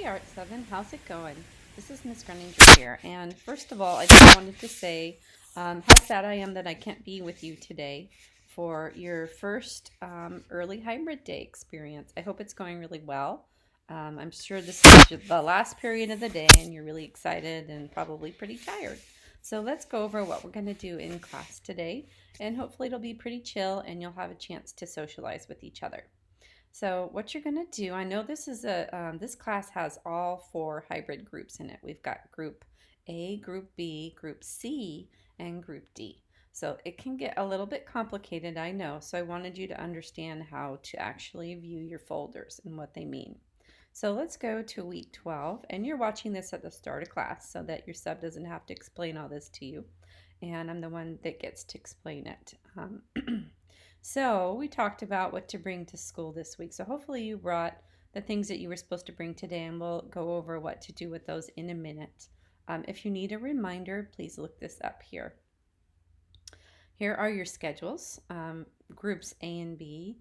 Art 7, how's it going? This is Miss Greninger here, and first of all, I just wanted to say how sad I am that I can't be with you today for your first early hybrid day experience. I hope it's going really well. I'm sure this is the last period of the day, and you're really excited and probably pretty tired. So let's go over what we're going to do in class today, and hopefully it'll be pretty chill and you'll have a chance to socialize with each other. So what you're going to do, I know this class has all four hybrid groups in it. We've got group A, group B, group C, and group D. So it can get a little bit complicated, I know. So I wanted you to understand how to actually view your folders and what they mean. So let's go to week 12, and you're watching this at the start of class so that your sub doesn't have to explain all this to you. And I'm the one that gets to explain it. So we talked about what to bring to school this week. So hopefully you brought the things that you were supposed to bring today, and we'll go over what to do with those in a minute. If you need a reminder, please look this up here. Here are your schedules, groups A and B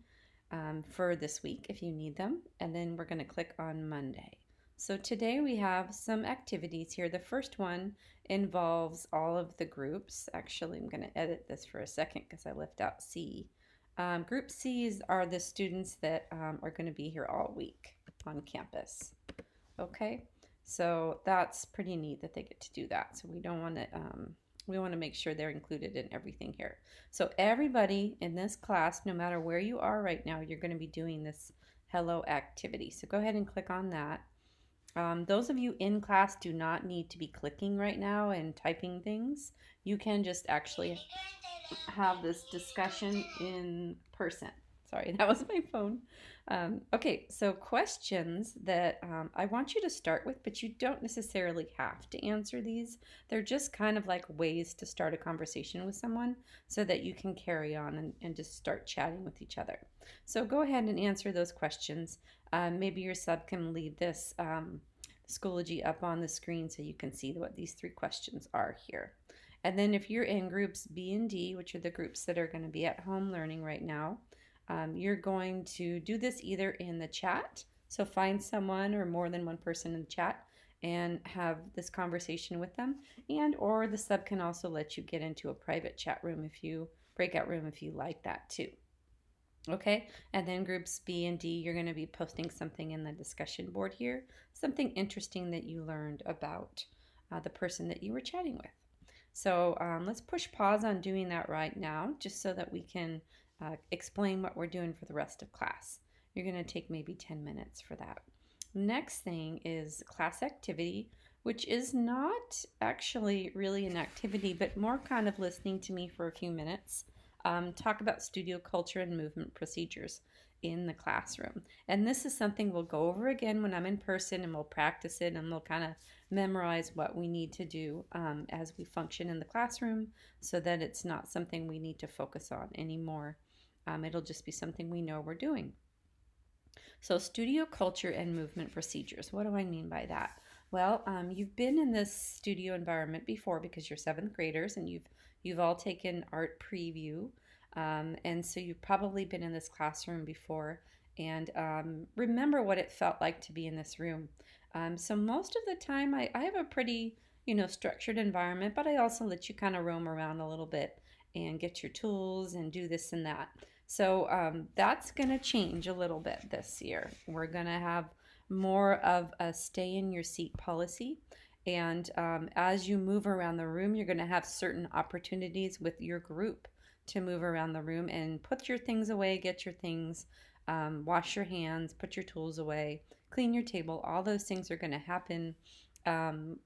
for this week if you need them, and then we're going to click on Monday. So today we have some activities here. The first one involves all of the groups. Actually, I'm going to edit this for a second because I left out C. Group C's are the students that are going to be here all week on campus. Okay, so that's pretty neat that they get to do that. So we want to make sure they're included in everything here. So everybody in this class, no matter where you are right now, you're going to be doing this hello activity. So go ahead and click on that. Those of you in class do not need to be clicking right now and typing things. You can just actually have this discussion in person. Sorry, that was my phone. Okay, so questions that I want you to start with, but you don't necessarily have to answer these. They're just kind of like ways to start a conversation with someone so that you can carry on and just start chatting with each other. So go ahead and answer those questions. Maybe your sub can leave this Schoology up on the screen so you can see what these three questions are here. And then if you're in groups B and D, which are the groups that are going to be at home learning right now, you're going to do this either in the chat. So find someone or more than one person in the chat and have this conversation with them. And or the sub can also let you get into a private chat room breakout room if you like that too. Okay, and then groups B and D, you're going to be posting something in the discussion board here, something interesting that you learned about the person that you were chatting with. So let's push pause on doing that right now, just so that we can explain what we're doing for the rest of class. You're going to take maybe 10 minutes for that. Next thing is class activity, which is not actually really an activity, but more kind of listening to me for a few minutes. Talk about studio culture and movement procedures in the classroom. And this is something we'll go over again when I'm in person, and we'll practice it, and we'll kind of memorize what we need to do as we function in the classroom so that it's not something we need to focus on anymore. It'll just be something we know we're doing. So studio culture and movement procedures. What do I mean by that? Well, you've been in this studio environment before because you're seventh graders and you've all taken art preview. And so you've probably been in this classroom before and remember what it felt like to be in this room. So most of the time I have a pretty, structured environment, but I also let you kind of roam around a little bit and get your tools and do this and that. So that's going to change a little bit this year. We're going to have more of a stay in your seat policy. And as you move around the room, you're going to have certain opportunities with your group to move around the room and put your things away, get your things, wash your hands, put your tools away, clean your table. All those things are going to happen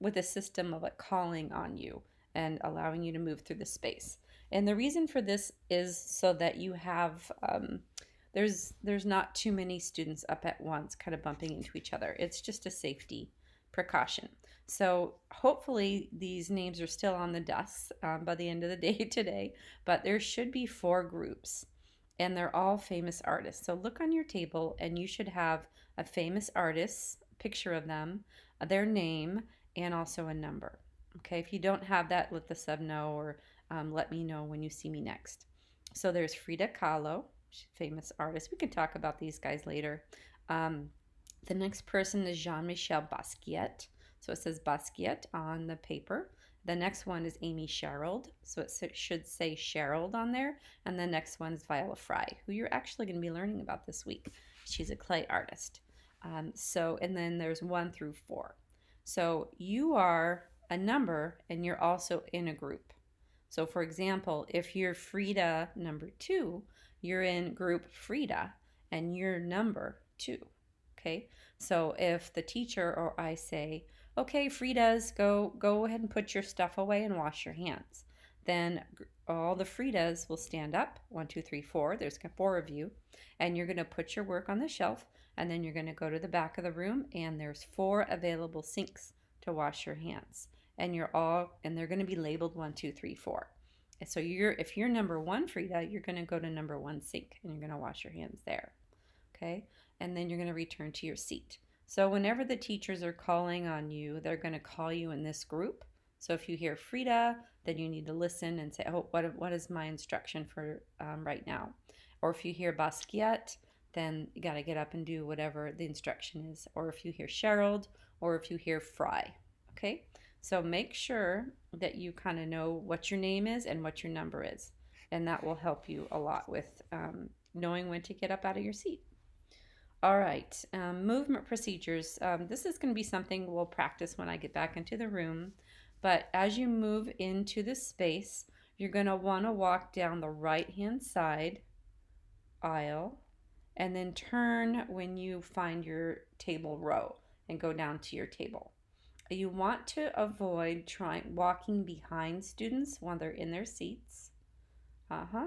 with a system of calling on you and allowing you to move through the space. And the reason for this is so that you have, there's not too many students up at once kind of bumping into each other. It's just a safety precaution. So hopefully these names are still on the desks by the end of the day today, but there should be 4 groups and they're all famous artists. So look on your table and you should have a famous artist, picture of them, their name, and also a number. Okay, if you don't have that, let the sub know or let me know when you see me next. So there's Frida Kahlo, famous artist. We can talk about these guys later. The next person is Jean-Michel Basquiat. So it says Basquiat on the paper. The next one is Amy Sherald. So it should say Sherald on there. And the next one is Viola Fry, who you're actually going to be learning about this week. She's a clay artist. And then there's 1 through 4. So you are a number and you're also in a group. So for example, if you're Frida number 2, you're in group Frida and you're number 2. Okay, so if the teacher or I say, okay, Fridas, go ahead and put your stuff away and wash your hands, then all the Fridas will stand up. 1, 2, 3, 4. There's 4 of you, and you're going to put your work on the shelf, and then you're going to go to the back of the room, and there's 4 available sinks to wash your hands, and they're going to be labeled 1, 2, 3, 4. So if you're number 1 Frida, you're going to go to number 1 sink, and you're going to wash your hands there. Okay, and then you're going to return to your seat. So whenever the teachers are calling on you, they're going to call you in this group. So if you hear Frida, then you need to listen and say, oh, what is my instruction for right now? Or if you hear Basquiat, then you got to get up and do whatever the instruction is. Or if you hear Sherald, or if you hear Fry. Okay, so make sure that you kind of know what your name is and what your number is. And that will help you a lot with knowing when to get up out of your seat. All right, movement procedures. This is going to be something we'll practice when I get back into the room. But as you move into the space, you're going to want to walk down the right-hand side aisle and then turn when you find your table row and go down to your table. You want to avoid walking behind students while they're in their seats.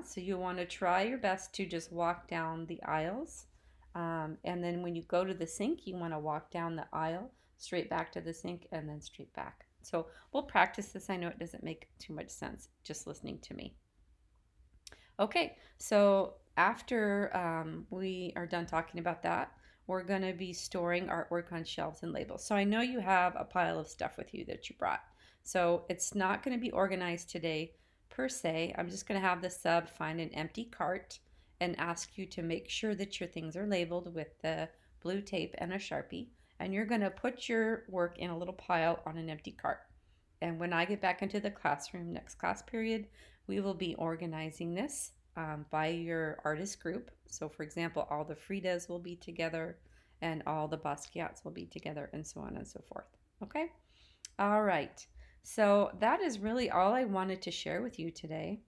So you want to try your best to just walk down the aisles. And then when you go to the sink, you want to walk down the aisle, straight back to the sink, and then straight back. So we'll practice this. I know it doesn't make too much sense just listening to me. Okay, so after we are done talking about that, we're going to be storing artwork on shelves and labels. So I know you have a pile of stuff with you that you brought. So it's not going to be organized today per se. I'm just going to have the sub find an empty cart and ask you to make sure that your things are labeled with the blue tape and a Sharpie. And you're going to put your work in a little pile on an empty cart. And when I get back into the classroom next class period, we will be organizing this by your artist group. So for example, all the Fridas will be together and all the Basquiats will be together and so on and so forth. Okay? All right. So that is really all I wanted to share with you today.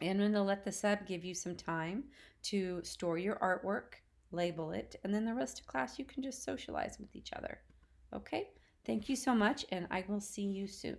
And I'm going to let the sub give you some time to store your artwork, label it, and then the rest of class you can just socialize with each other. Okay? Thank you so much, and I will see you soon.